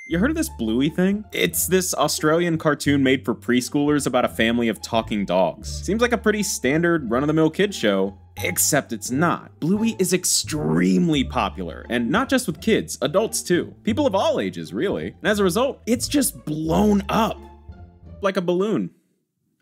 You heard of this Bluey thing? It's this Australian cartoon made for preschoolers about a family of talking dogs. Seems like a pretty standard run-of-the-mill kid show, except it's not. Bluey is extremely popular, and not just with kids, adults too. People of all ages, really. And as a result, it's just blown up. Like a balloon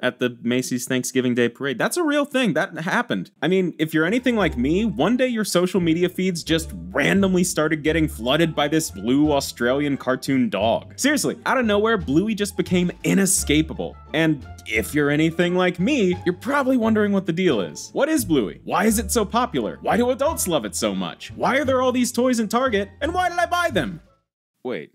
at the Macy's Thanksgiving Day Parade. That's a real thing, that happened. I mean, if you're anything like me, one day your social media feeds just randomly started getting flooded by this blue Australian cartoon dog. Seriously, out of nowhere, Bluey just became inescapable. And if you're anything like me, you're probably wondering what the deal is. What is Bluey? Why is it so popular? Why do adults love it so much? Why are there all these toys in Target? And why did I buy them? Wait,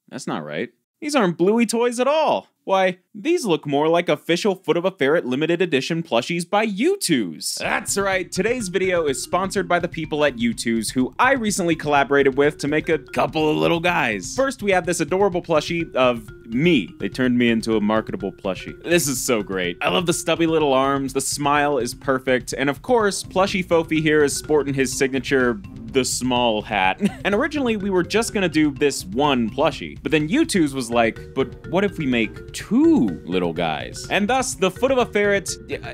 that's not right. These aren't Bluey toys at all. Why, these look more like official Foot of a Ferret limited edition plushies by U2s. That's right, today's video is sponsored by the people at U2s, who I recently collaborated with to make a couple of little guys. First, we have this adorable plushie of me. They turned me into a marketable plushie. This is so great. I love the stubby little arms, the smile is perfect, and of course, plushie Fofi here is sporting his signature the small hat. And originally we were just gonna do this one plushie, but then U2s was like, but what if we make two little guys? And thus the Foot of a Ferret,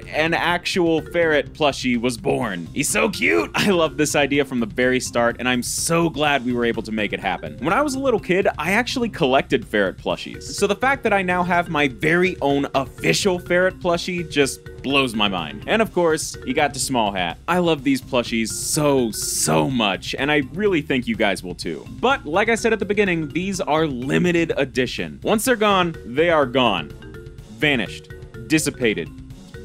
an actual ferret plushie was born. He's so cute! I love this idea from the very start, and I'm so glad we were able to make it happen. When I was a little kid, I actually collected ferret plushies. So the fact that I now have my very own official ferret plushie just blows my mind. And of course, you got the small hat. I love these plushies so much, and I really think you guys will too. But like I said at the beginning, these are limited edition. Once they're gone, they are gone. Vanished. Dissipated.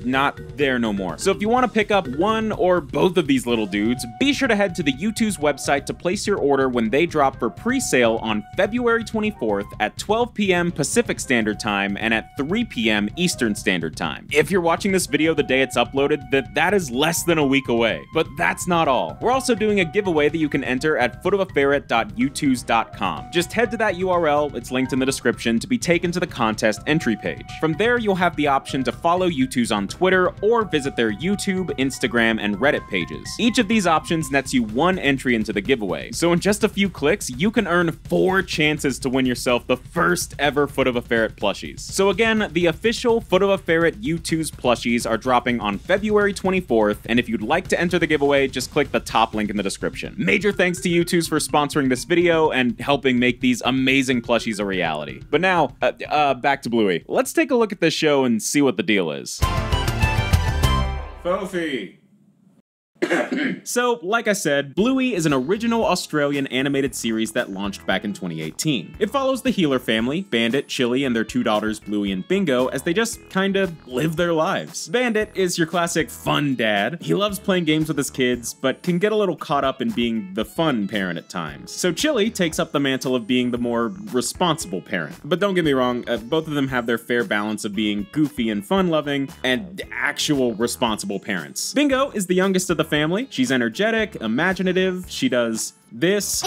Not there no more. So if you want to pick up one or both of these little dudes, be sure to head to the U2's website to place your order when they drop for pre-sale on February 24th at 12 p.m. Pacific Standard Time and at 3 p.m. Eastern Standard Time. If you're watching this video the day it's uploaded, that is less than a week away. But that's not all. We're also doing a giveaway that you can enter at footofaferret.u2s.com. Just head to that URL, it's linked in the description, to be taken to the contest entry page. From there, you'll have the option to follow U2s on Twitter or visit their YouTube, Instagram, and Reddit pages. Each of these options nets you one entry into the giveaway, so in just a few clicks, you can earn 4 chances to win yourself the first ever Foot of a Ferret plushies. So again, the official Foot of a Ferret U2's plushies are dropping on February 24th, and if you'd like to enter the giveaway, just click the top link in the description. Major thanks to U2's for sponsoring this video and helping make these amazing plushies a reality. But now, back to Bluey. Let's take a look at this show and see what the deal is. Fofi! So, like I said, Bluey is an original Australian animated series that launched back in 2018. It follows the Heeler family, Bandit, Chili, and their 2 daughters Bluey and Bingo, as they just kinda live their lives. Bandit is your classic fun dad. He loves playing games with his kids, but can get a little caught up in being the fun parent at times. So Chili takes up the mantle of being the more responsible parent. But don't get me wrong, both of them have their fair balance of being goofy and fun-loving, and actual responsible parents. Bingo is the youngest of the family. She's energetic, imaginative, she does this.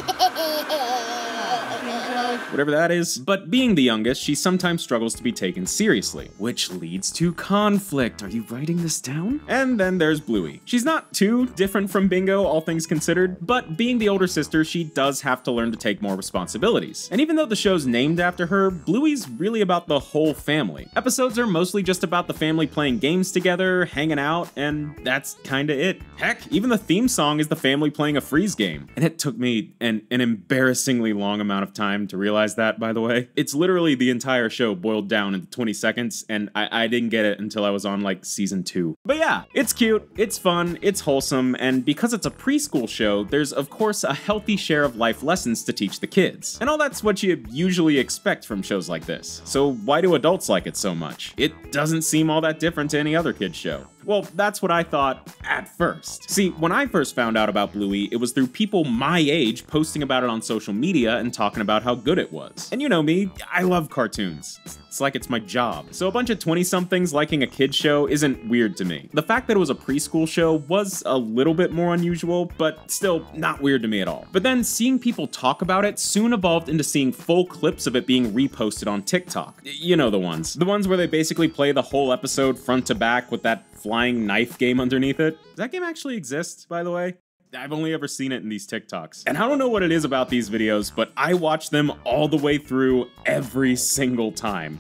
Whatever that is. But being the youngest, she sometimes struggles to be taken seriously, which leads to conflict. Are you writing this down? And then there's Bluey. She's not too different from Bingo, all things considered, but being the older sister, she does have to learn to take more responsibilities. And even though the show's named after her, Bluey's really about the whole family. Episodes are mostly just about the family playing games together, hanging out, and that's kinda it. Heck, even the theme song is the family playing a freeze game. And it took me an embarrassingly long amount of time to realize that, by the way. It's literally the entire show boiled down into 20 seconds, and I didn't get it until I was on, like, season 2. But yeah, it's cute, it's fun, it's wholesome, and because it's a preschool show, there's of course a healthy share of life lessons to teach the kids. And all that's what you usually expect from shows like this. So why do adults like it so much? It doesn't seem all that different to any other kids show. Well, that's what I thought at first. See, when I first found out about Bluey, it was through people my age posting about it on social media and talking about how good it was. And you know me, I love cartoons. It's like it's my job. So a bunch of 20-somethings liking a kid's show isn't weird to me. The fact that it was a preschool show was a little bit more unusual, but still not weird to me at all. But then seeing people talk about it soon evolved into seeing full clips of it being reposted on TikTok. You know the ones. The ones where they basically play the whole episode front to back with that flying knife game underneath it. Does that game actually exist, by the way? I've only ever seen it in these TikToks. And I don't know what it is about these videos, but I watch them all the way through every single time.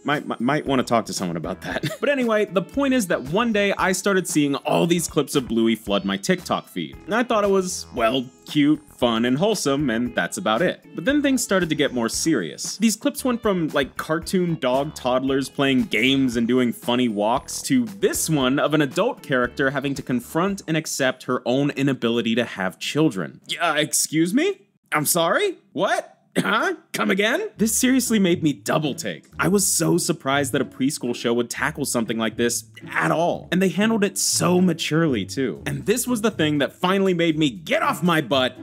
Might want to talk to someone about that. But anyway, the point is that one day I started seeing all these clips of Bluey flood my TikTok feed. And I thought it was, well, cute, fun, and wholesome, and that's about it. But then things started to get more serious. These clips went from, like, cartoon dog toddlers playing games and doing funny walks to this one of an adult character having to confront and accept her own inability to have children. Excuse me? I'm sorry? What? Huh? Come again? This seriously made me double take. I was so surprised that a preschool show would tackle something like this at all. And they handled it so maturely too. And this was the thing that finally made me get off my butt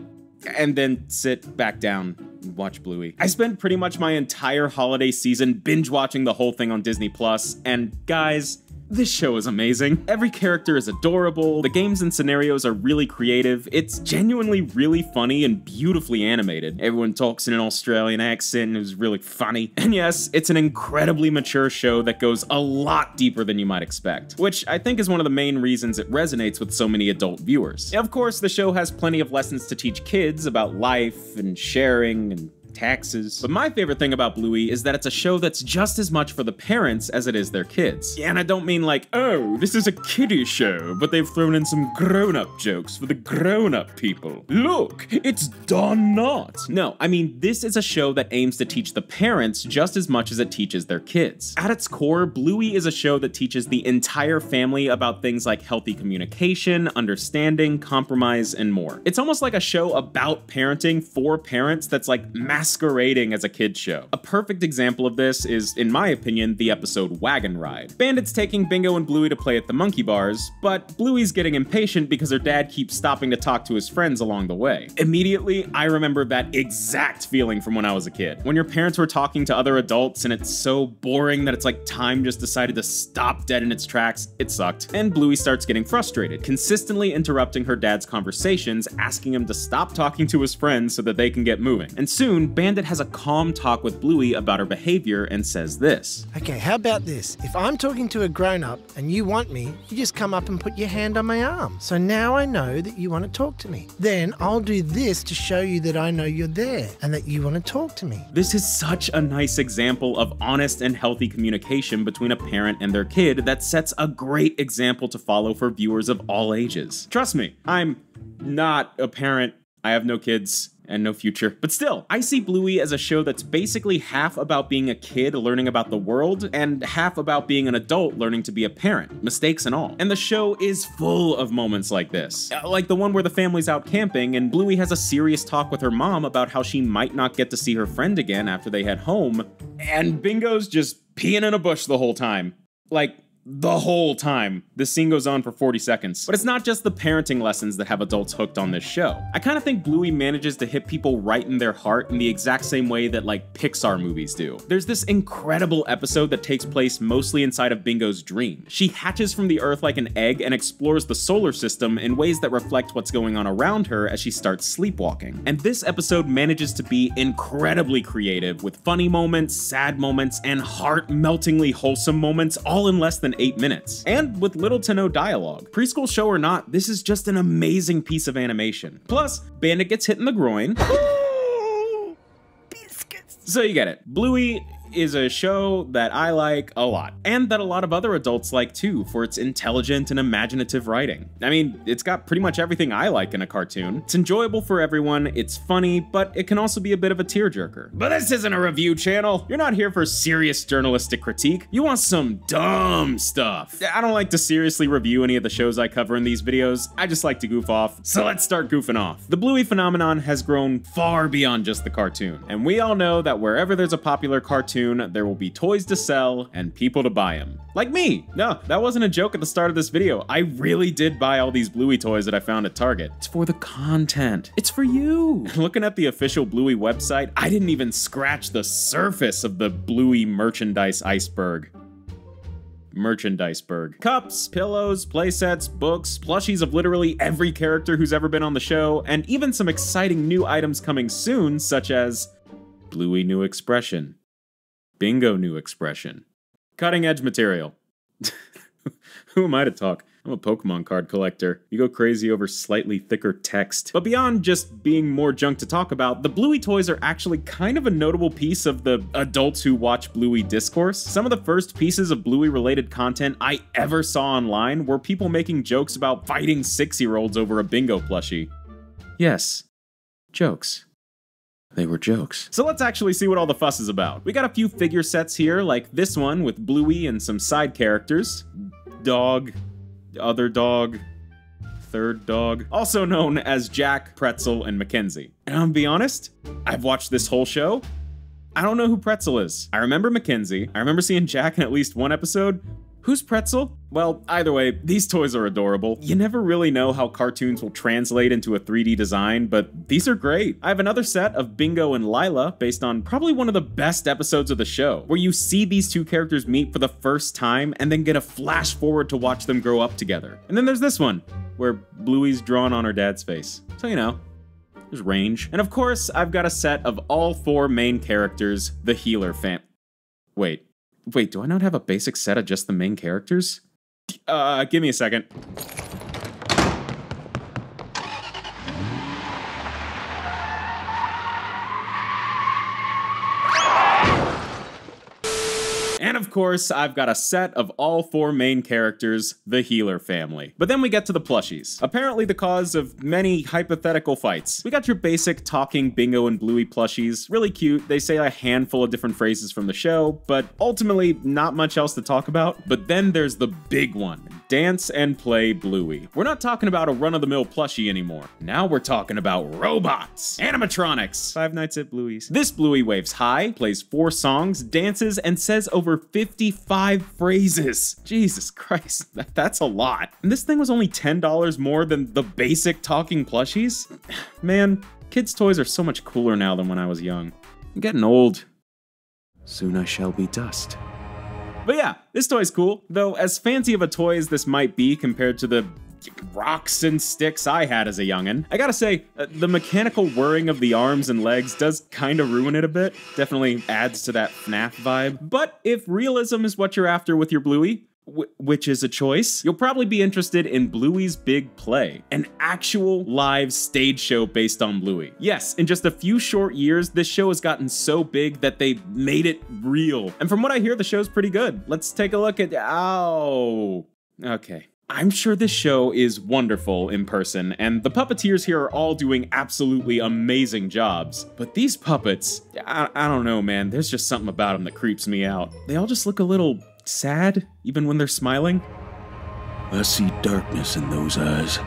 and then sit back down and watch Bluey. I spent pretty much my entire holiday season binge watching the whole thing on Disney Plus, and guys, this show is amazing. Every character is adorable, the games and scenarios are really creative, it's genuinely really funny and beautifully animated. Everyone talks in an Australian accent and it was really funny. And yes, it's an incredibly mature show that goes a lot deeper than you might expect, which I think is one of the main reasons it resonates with so many adult viewers. Of course, the show has plenty of lessons to teach kids about life and sharing and taxes. But my favorite thing about Bluey is that it's a show that's just as much for the parents as it is their kids. Yeah, and I don't mean like, oh, this is a kiddie show, but they've thrown in some grown-up jokes for the grown-up people. Look, it's Don Knotts. No, I mean, this is a show that aims to teach the parents just as much as it teaches their kids. At its core, Bluey is a show that teaches the entire family about things like healthy communication, understanding, compromise, and more. It's almost like a show about parenting for parents that's like masquerading as a kid's show. A perfect example of this is, in my opinion, the episode Wagon Ride. Bandit's taking Bingo and Bluey to play at the monkey bars, but Bluey's getting impatient because her dad keeps stopping to talk to his friends along the way. Immediately, I remember that exact feeling from when I was a kid. When your parents were talking to other adults and it's so boring that it's like time just decided to stop dead in its tracks, it sucked. And Bluey starts getting frustrated, consistently interrupting her dad's conversations, asking him to stop talking to his friends so that they can get moving. And soon, Bandit has a calm talk with Bluey about her behavior and says this. Okay, how about this? If I'm talking to a grown-up and you want me, you just come up and put your hand on my arm. So now I know that you want to talk to me. Then I'll do this to show you that I know you're there and that you want to talk to me. This is such a nice example of honest and healthy communication between a parent and their kid that sets a great example to follow for viewers of all ages. Trust me, I'm not a parent. I have no kids and no future. But still, I see Bluey as a show that's basically half about being a kid learning about the world and half about being an adult learning to be a parent, mistakes and all. And the show is full of moments like this. Like the one where the family's out camping and Bluey has a serious talk with her mom about how she might not get to see her friend again after they head home, and Bingo's just peeing in a bush the whole time. Like, the whole time. This scene goes on for 40 seconds. But it's not just the parenting lessons that have adults hooked on this show. I kind of think Bluey manages to hit people right in their heart in the exact same way that like Pixar movies do. There's this incredible episode that takes place mostly inside of Bingo's dream. She hatches from the earth like an egg and explores the solar system in ways that reflect what's going on around her as she starts sleepwalking. And this episode manages to be incredibly creative with funny moments, sad moments, and heart-meltingly wholesome moments all in less than 8 minutes, and with little to no dialogue. Preschool show or not, this is just an amazing piece of animation. Plus, Bandit gets hit in the groin. Biscuits. So you get it. Bluey is a show that I like a lot, and that a lot of other adults like too, for its intelligent and imaginative writing. I mean, it's got pretty much everything I like in a cartoon. It's enjoyable for everyone, it's funny, but it can also be a bit of a tearjerker. But this isn't a review channel. You're not here for serious journalistic critique. You want some dumb stuff. I don't like to seriously review any of the shows I cover in these videos. I just like to goof off. So let's start goofing off. The Bluey phenomenon has grown far beyond just the cartoon, and we all know that wherever there's a popular cartoon, there will be toys to sell and people to buy them. Like me. No, that wasn't a joke at the start of this video. I really did buy all these Bluey toys that I found at Target. It's for the content. It's for you. Looking at the official Bluey website, I didn't even scratch the surface of the Bluey merchandise iceberg. Merchandiseberg. Cups, pillows, playsets, books, plushies of literally every character who's ever been on the show, and even some exciting new items coming soon, such as Bluey new expression. Bingo new expression. Cutting edge material. Who am I to talk? I'm a Pokemon card collector. You go crazy over slightly thicker text. But beyond just being more junk to talk about, the Bluey toys are actually kind of a notable piece of the adults who watch Bluey discourse. Some of the first pieces of Bluey-related content I ever saw online were people making jokes about fighting 6-year-olds over a bingo plushie. Yes, jokes. They were jokes. So let's actually see what all the fuss is about. We got a few figure sets here, like this one with Bluey and some side characters. Dog, other dog, third dog, also known as Jack, Pretzel, and Mackenzie. And I'll be honest, I've watched this whole show. I don't know who Pretzel is. I remember Mackenzie. I remember seeing Jack in at least one episode. Who's Pretzel? Well, either way, these toys are adorable. You never really know how cartoons will translate into a 3D design, but these are great. I have another set of Bingo and Lila, based on probably one of the best episodes of the show, where you see these two characters meet for the first time and then get a flash forward to watch them grow up together. And then there's this one, where Bluey's drawn on her dad's face. So you know, there's range. And of course, I've got a set of all 4 main characters, the Healer fam- Wait, do I not have a basic set of just the main characters? Give me a second. And of course, I've got a set of all 4 main characters, the Healer family. But then we get to the plushies. Apparently the cause of many hypothetical fights. We got your basic talking Bingo and Bluey plushies. Really cute. They say a handful of different phrases from the show, but ultimately not much else to talk about. But then there's the big one. Dance and Play Bluey. We're not talking about a run-of-the-mill plushie anymore. Now we're talking about robots, animatronics, Five Nights at Bluey's. This Bluey waves high, plays 4 songs, dances, and says over 55 phrases. Jesus Christ, that's a lot. And this thing was only $10 more than the basic talking plushies? Man, kids' toys are so much cooler now than when I was young. I'm getting old. Soon I shall be dust. But yeah, this toy's cool, though as fancy of a toy as this might be compared to the rocks and sticks I had as a youngin', I gotta say, the mechanical whirring of the arms and legs does kinda ruin it a bit. Definitely adds to that FNAF vibe. But if realism is what you're after with your Bluey, which is a choice, you'll probably be interested in Bluey's Big Play, an actual live stage show based on Bluey. Yes, in just a few short years, this show has gotten so big that they made it real. And from what I hear, the show's pretty good. Let's take a look at, ow. Okay. I'm sure this show is wonderful in person, and the puppeteers here are all doing absolutely amazing jobs. But these puppets, I don't know, man, there's just something about them that creeps me out. They all just look a little sad, even when they're smiling. I see darkness in those eyes.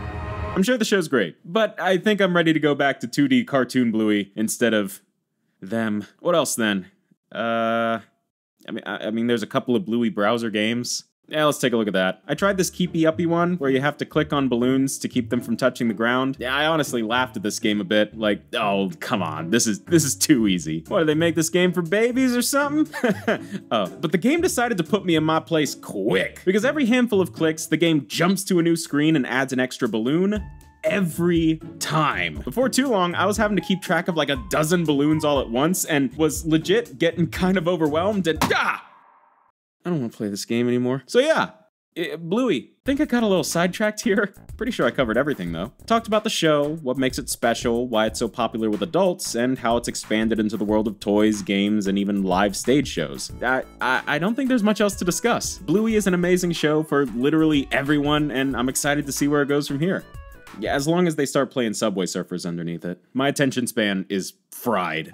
I'm sure the show's great, but I think I'm ready to go back to 2D cartoon Bluey instead of them. What else then? I mean, there's a couple of Bluey browser games. Yeah, let's take a look at that. I tried this Keepy Uppy one, where you have to click on balloons to keep them from touching the ground. Yeah, I honestly laughed at this game a bit, like, oh, come on, this is too easy. What, did they make this game for babies or something? Oh, but the game decided to put me in my place quick, because every handful of clicks, the game jumps to a new screen and adds an extra balloon. Every time. Before too long, I was having to keep track of like a dozen balloons all at once, and was legit getting kind of overwhelmed, and I don't want to play this game anymore. So yeah, Bluey. Think I got a little sidetracked here. Pretty sure I covered everything though. Talked about the show, what makes it special, why it's so popular with adults, and how it's expanded into the world of toys, games, and even live stage shows. I don't think there's much else to discuss. Bluey is an amazing show for literally everyone, and I'm excited to see where it goes from here. Yeah, as long as they start playing Subway Surfers underneath it. My attention span is fried.